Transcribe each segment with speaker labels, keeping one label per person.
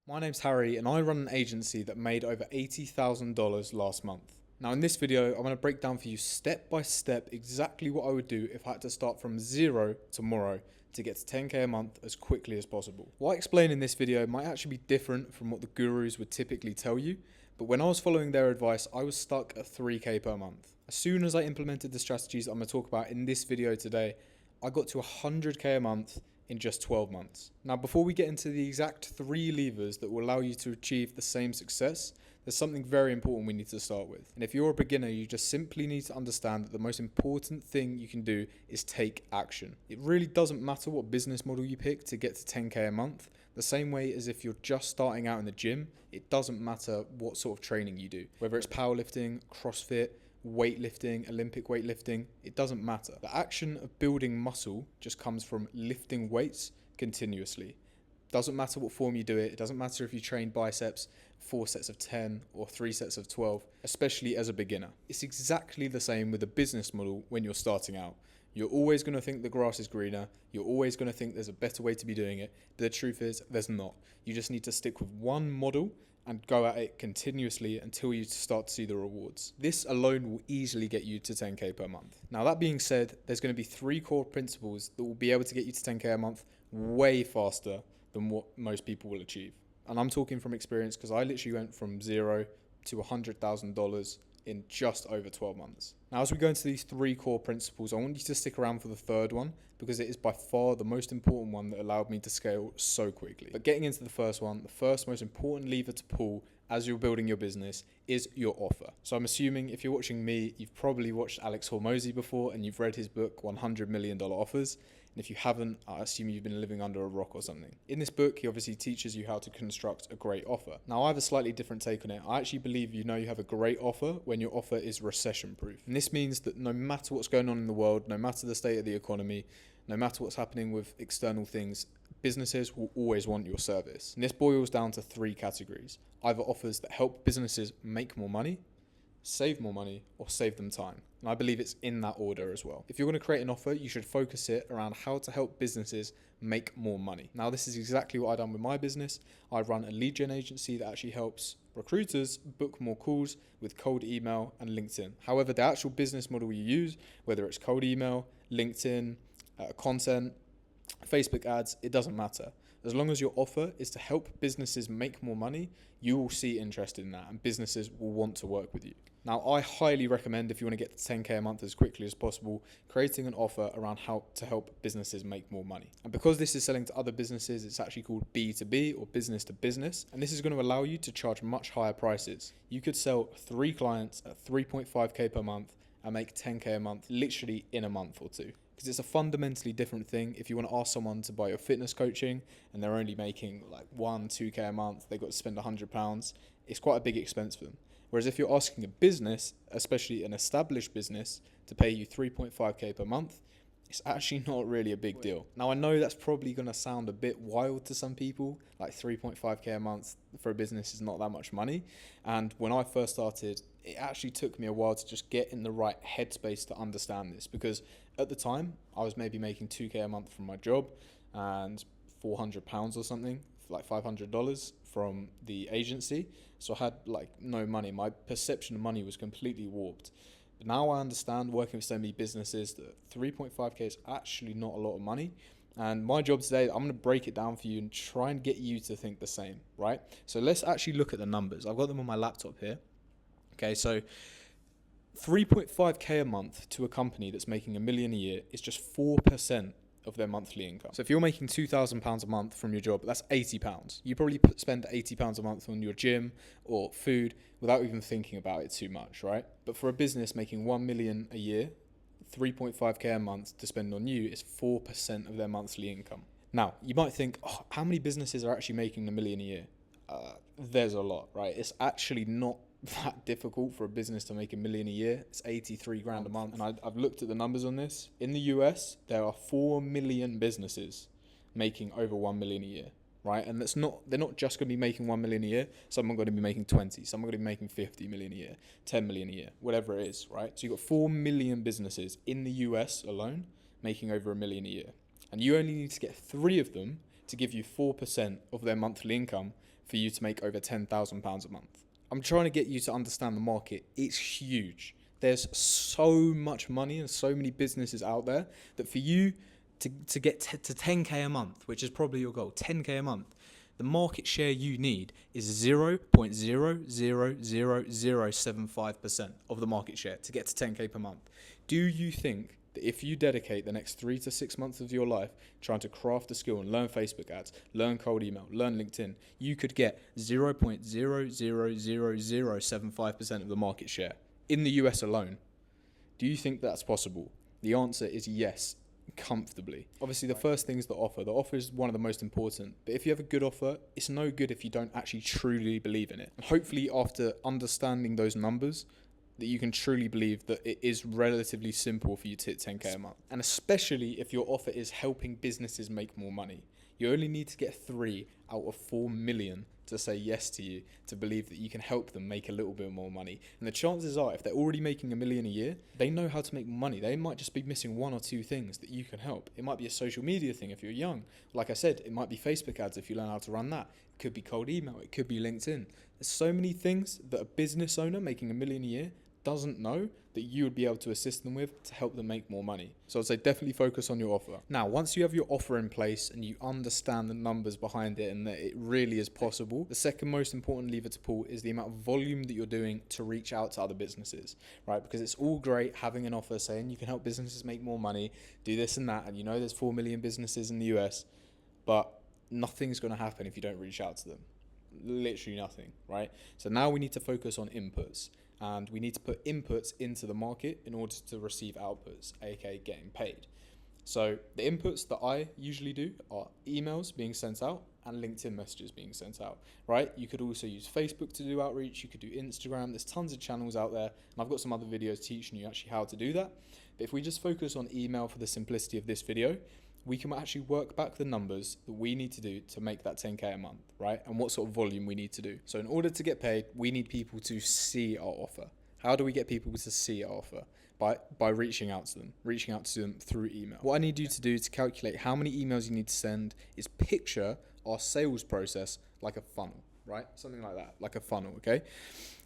Speaker 1: My name's Harry and I run an agency that made over $80,000 last month. Now in this video, I'm going to break down for you step by step exactly what I would do if I had to start from zero tomorrow to get to 10k a month as quickly as possible. What I explain in this video might actually be different from what the gurus would typically tell you, but when I was following their advice, I was stuck at 3k per month. As soon as I implemented the strategies I'm going to talk about in this video today, I got to 100k a month in just 12 months. Now, before we get into the exact 3 levers that will allow you to achieve the same success, there's something very important we need to start with. And if you're a beginner, you just simply need to understand that the most important thing you can do is take action. It really doesn't matter what business model you pick to get to 10k a month. The same way as if you're just starting out in the gym, it doesn't matter what sort of training you do. Whether it's powerlifting, CrossFit, weightlifting, Olympic weightlifting, it doesn't matter. The action of building muscle just comes from lifting weights continuously. Doesn't matter what form you do it. It doesn't matter if you train biceps 4 sets of 10 or 3 sets of 12, especially as a beginner. It's exactly the same with a business model when you're starting out. You're always going to think the grass is greener. You're always going to think there's a better way to be doing it. But the truth is, there's not. You just need to stick with one model and go at it continuously until you start to see the rewards. This alone will easily get you to 10k per month. Now, that being said, there's going to be 3 core principles that will be able to get you to 10k a month way faster than what most people will achieve. And I'm talking from experience because I literally went from zero to $100,000 in just over 12 months. Now, as we go into these 3 core principles, I want you to stick around for the third one because it is by far the most important one that allowed me to scale so quickly. But getting into the first one, the first most important lever to pull as you're building your business is your offer. So I'm assuming if you're watching me, you've probably watched Alex Hormozi before and you've read his book, $100 Million Offers. And if you haven't, I assume you've been living under a rock or something. In this book, he obviously teaches you how to construct a great offer. Now, I have a slightly different take on it. I actually believe you have a great offer when your offer is recession proof. And this means that no matter what's going on in the world, no matter the state of the economy, no matter what's happening with external things, businesses will always want your service. And this boils down to 3 categories. Either offers that help businesses make more money, save more money, or save them time. And I believe it's in that order as well. If you're going to create an offer, you should focus it around how to help businesses make more money. Now, this is exactly what I've done with my business. I run a lead gen agency that actually helps recruiters book more calls with cold email and LinkedIn. However, the actual business model you use, whether it's cold email, LinkedIn, content, Facebook ads, it doesn't matter. As long as your offer is to help businesses make more money, you will see interest in that and businesses will want to work with you. Now, I highly recommend, if you want to get to 10k a month as quickly as possible, creating an offer around how to help businesses make more money. And because this is selling to other businesses, it's actually called B2B or business to business. And this is going to allow you to charge much higher prices. You could sell 3 clients at 3.5k per month and make 10k a month literally in a month or 2. Because it's a fundamentally different thing. If you want to ask someone to buy your fitness coaching and they're only making like 2k a month, they've got to spend £100, it's quite a big expense for them. Whereas if you're asking a business, especially an established business, to pay you 3.5k per month, it's actually not really a big deal. Now, I know that's probably going to sound a bit wild to some people, like 3.5k a month for a business is not that much money. And when I first started, it actually took me a while to just get in the right headspace to understand this, because at the time I was maybe making 2k a month from my job and £400 or something, like $500 from the agency. So I had like no money. My perception of money was completely warped. But now I understand, working with so many businesses, that 3.5k is actually not a lot of money. And my job today, I'm going to break it down for you and try and get you to think the same, right? So let's actually look at the numbers. I've got them on my laptop here. Okay, so 3.5k a month to a company that's making $1 million a year is just 4% of their monthly income. So if you're making £2,000 a month from your job, that's £80. You probably spend £80 a month on your gym or food without even thinking about it too much, right? But for a business making $1 million a year, 3.5k a month to spend on you is 4% of their monthly income. Now, you might think, how many businesses are actually making $1 million a year? There's a lot, right? It's actually not that difficult for a business to make $1 million a year. It's 83 grand a month. And I've looked at the numbers on this. In the US, there are 4 million businesses making over 1 million a year, right? And they're not just going to be making 1 million a year. Some are going to be making 20, some are going to be making 50 million a year, 10 million a year, whatever it is, right? So you've got 4 million businesses in the US alone making over 1 million a year. And you only need to get 3 of them to give you 4% of their monthly income for you to make over £10,000 a month. I'm trying to get you to understand the market. It's huge. There's so much money and so many businesses out there that for you to get to 10k a month, which is probably your goal, 10k a month, the market share you need is 0.00075% of the market share to get to 10k per month. Do you think that if you dedicate the next 3 to 6 months of your life trying to craft a skill and learn Facebook ads, learn cold email, learn LinkedIn, you could get 0.00075% of the market share in the US alone? Do you think that's possible? The answer is yes, comfortably. Obviously, the first thing is the offer. The offer is one of the most important. But if you have a good offer, it's no good if you don't actually truly believe in it. And hopefully, after understanding those numbers, that you can truly believe that it is relatively simple for you to hit 10k a month. And especially if your offer is helping businesses make more money. You only need to get 3 out of 4 million to say yes to you, to believe that you can help them make a little bit more money. And the chances are, if they're already making $1 million a year, they know how to make money. They might just be missing 1 or 2 things that you can help. It might be a social media thing if you're young. Like I said, it might be Facebook ads if you learn how to run that. It could be cold email. It could be LinkedIn. There's so many things that a business owner making $1 million a year doesn't know that you would be able to assist them with to help them make more money. So I'd say definitely focus on your offer. Now, once you have your offer in place and you understand the numbers behind it and that it really is possible, the second most important lever to pull is the amount of volume that you're doing to reach out to other businesses, right? Because it's all great having an offer saying you can help businesses make more money, do this and that, and you know there's 4 million businesses in the US, but nothing's going to happen if you don't reach out to them. Literally nothing, right? So now we need to focus on inputs. And we need to put inputs into the market in order to receive outputs, aka getting paid. So the inputs that I usually do are emails being sent out and LinkedIn messages being sent out, right? You could also use Facebook to do outreach. You could do Instagram. There's tons of channels out there. And I've got some other videos teaching you actually how to do that. But if we just focus on email for the simplicity of this video, we can actually work back the numbers that we need to do to make that 10k a month, right? And what sort of volume we need to do. So in order to get paid, we need people to see our offer. How do we get people to see our offer? By reaching out to them through email. What I need you to do to calculate how many emails you need to send is picture our sales process like a funnel, right? Something like that, like a funnel, okay?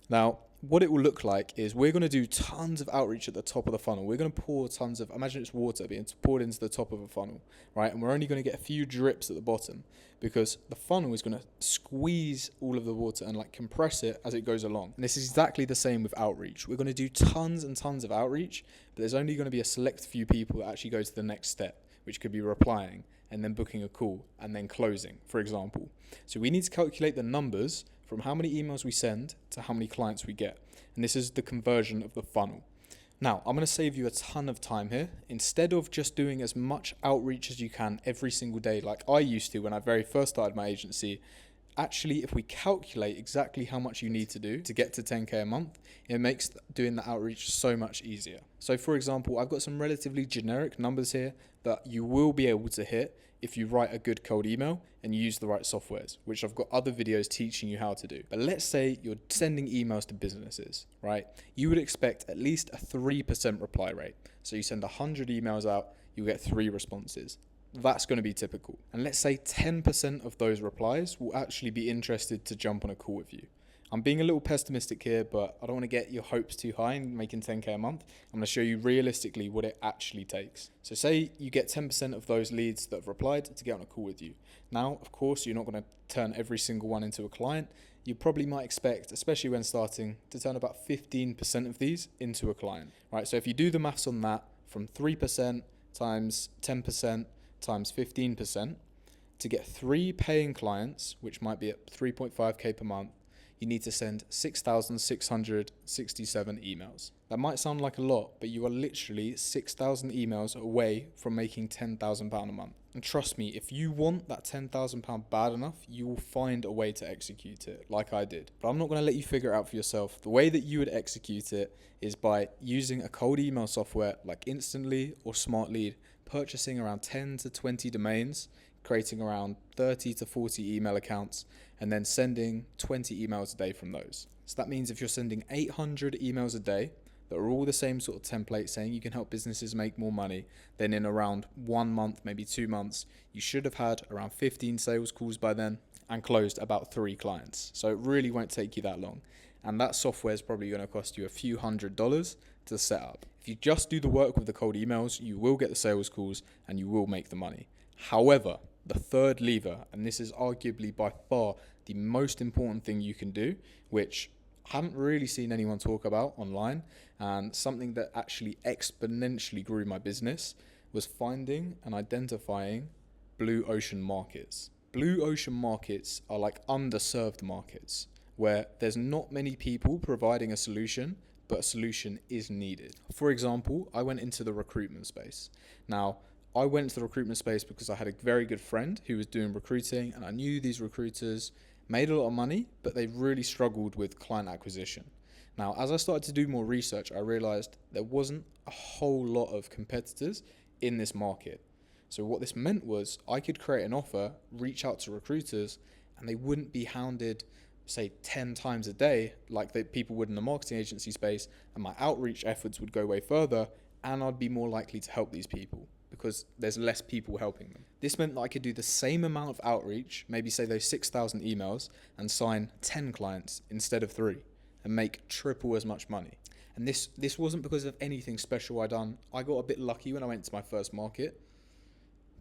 Speaker 1: Now, what it will look like is we're going to do tons of outreach at the top of the funnel. We're going to pour tons of, imagine it's water being poured into the top of a funnel, right? And we're only going to get a few drips at the bottom because the funnel is going to squeeze all of the water and like compress it as it goes along. And this is exactly the same with outreach. We're going to do tons and tons of outreach, but there's only going to be a select few people that actually go to the next step, which could be replying and then booking a call and then closing, for example. So we need to calculate the numbers from how many emails we send to how many clients we get. And this is the conversion of the funnel. Now, I'm going to save you a ton of time here. Instead of just doing as much outreach as you can every single day, like I used to when I very first started my agency, actually, if we calculate exactly how much you need to do to get to 10k a month, it makes doing the outreach so much easier. So for example, I've got some relatively generic numbers here that you will be able to hit if you write a good cold email and use the right softwares, which I've got other videos teaching you how to do. But let's say you're sending emails to businesses, right? You would expect at least a 3% reply rate. So you send 100 emails out, you get 3 responses. That's going to be typical. And let's say 10% of those replies will actually be interested to jump on a call with you. I'm being a little pessimistic here, but I don't want to get your hopes too high in making 10k a month. I'm going to show you realistically what it actually takes. So say you get 10% of those leads that have replied to get on a call with you. Now, of course, you're not going to turn every single one into a client. You probably might expect, especially when starting, to turn about 15% of these into a client, right? So if you do the maths on that, from 3% times 10% times 15%, to get 3 paying clients, which might be at 3.5k per month, you need to send 6,667 emails. That might sound like a lot, but you are literally 6,000 emails away from making £10,000 a month. And trust me, if you want that £10,000 bad enough, you will find a way to execute it, like I did. But I'm not going to let you figure it out for yourself. The way that you would execute it is by using a cold email software like Instantly or SmartLead, purchasing around 10 to 20 domains, creating around 30 to 40 email accounts, and then sending 20 emails a day from those. So that means if you're sending 800 emails a day that are all the same sort of template saying you can help businesses make more money, then in around 1 month, maybe 2 months, you should have had around 15 sales calls by then, and closed about 3 clients. So it really won't take you that long. And that software is probably going to cost you a few $100s to set up. If you just do the work with the cold emails, you will get the sales calls and you will make the money. However, the third lever, and this is arguably by far the most important thing you can do, which I haven't really seen anyone talk about online, and something that actually exponentially grew my business, was finding and identifying blue ocean markets. Blue ocean markets are like underserved markets where there's not many people providing a solution, but a solution is needed. For example, I went into the recruitment space. Now, I went into the recruitment space because I had a very good friend who was doing recruiting, and I knew these recruiters made a lot of money, but they really struggled with client acquisition. Now, as I started to do more research, I realized there wasn't a whole lot of competitors in this market. So what this meant was I could create an offer, reach out to recruiters, and they wouldn't be hounded, say, 10 times a day like the people would in the marketing agency space, and my outreach efforts would go way further, and I'd be more likely to help these people because there's less people helping them. This meant that I could do the same amount of outreach, maybe say those 6,000 emails, and sign 10 clients instead of 3 and make triple as much money. And this wasn't because of anything special I done. I got a bit lucky when I went to my first market.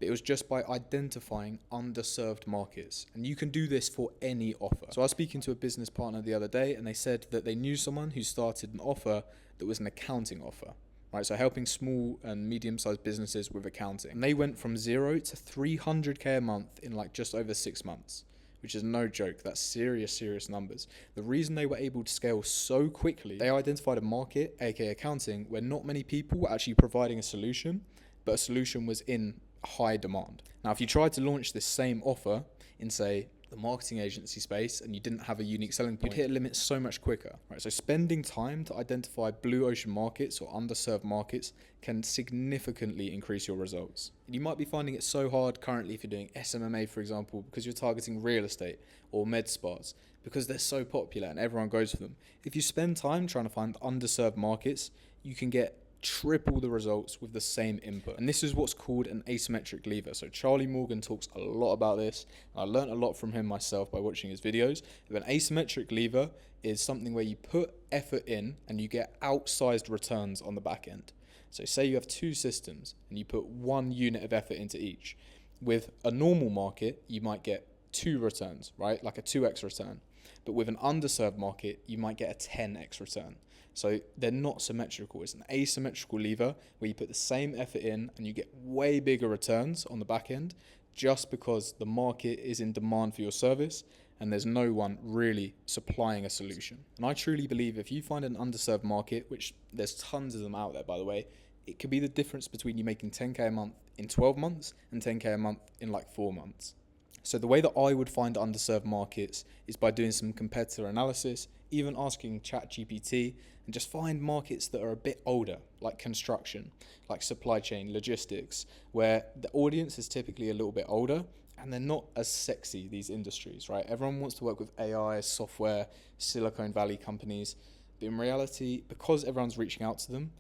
Speaker 1: It was just by identifying underserved markets. And you can do this for any offer. So I was speaking to a business partner the other day, and they said that they knew someone who started an offer that was an accounting offer, right? So helping small and medium-sized businesses with accounting. And they went from 0 to 300K a month in like just over 6 months, which is no joke. That's serious numbers. The reason they were able to scale so quickly, they identified a market, aka accounting, where not many people were actually providing a solution, but a solution was in high demand. Now, if you tried to launch this same offer in, say, the marketing agency space and you didn't have a unique selling point, you'd hit a limit so much quicker, right? So spending time to identify blue ocean markets or underserved markets can significantly increase your results. You might be finding it so hard currently if you're doing SMMA, for example, because you're targeting real estate or med spas, because they're so popular and everyone goes for them. If you spend time trying to find underserved markets, you can get triple the results with the same input. And this is what's called an asymmetric lever. So Charlie Morgan talks a lot about this. I learned a lot from him myself by watching his videos. But an asymmetric lever is something where you put effort in and you get outsized returns on the back end. So say you have 2 systems and you put 1 unit of effort into each. With a normal market, you might get 2 returns, right? Like a 2x return. But with an underserved market, you might get a 10x return. So they're not symmetrical. It's an asymmetrical lever where you put the same effort in and you get way bigger returns on the back end just because the market is in demand for your service and there's no one really supplying a solution. And I truly believe if you find an underserved market, which there's tons of them out there, by the way, it could be the difference between you making 10K a month in 12 months and 10K a month in like 4 months. So the way that I would find underserved markets is by doing some competitor analysis, even asking ChatGPT, and just find markets that are a bit older, like construction, like supply chain, logistics, where the audience is typically a little bit older and they're not as sexy, these industries, right? Everyone wants to work with AI, software, Silicon Valley companies. But in reality, because everyone's reaching out to them,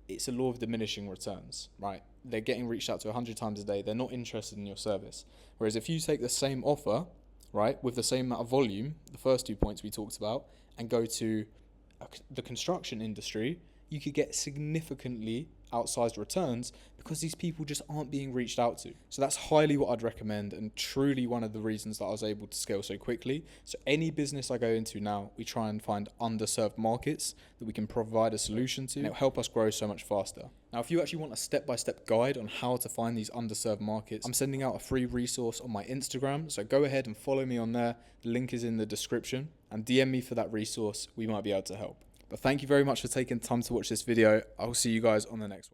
Speaker 1: it's a law of diminishing returns, right? They're getting reached out to 100 times a day. They're not interested in your service. Whereas if you take the same offer, right, with the same amount of volume, the first 2 points we talked about, and go to the construction industry, you could get significantly outsized returns because these people just aren't being reached out to. So that's highly what I'd recommend and truly one of the reasons that I was able to scale so quickly. So any business I go into now, we try and find underserved markets that we can provide a solution to, and it'll help us grow so much faster. Now, if you actually want a step-by-step guide on how to find these underserved markets, I'm sending out a free resource on my Instagram. So go ahead and follow me on there. The link is in the description, and DM me for that resource. We might be able to help. But thank you very much for taking time to watch this video. I'll see you guys on the next one.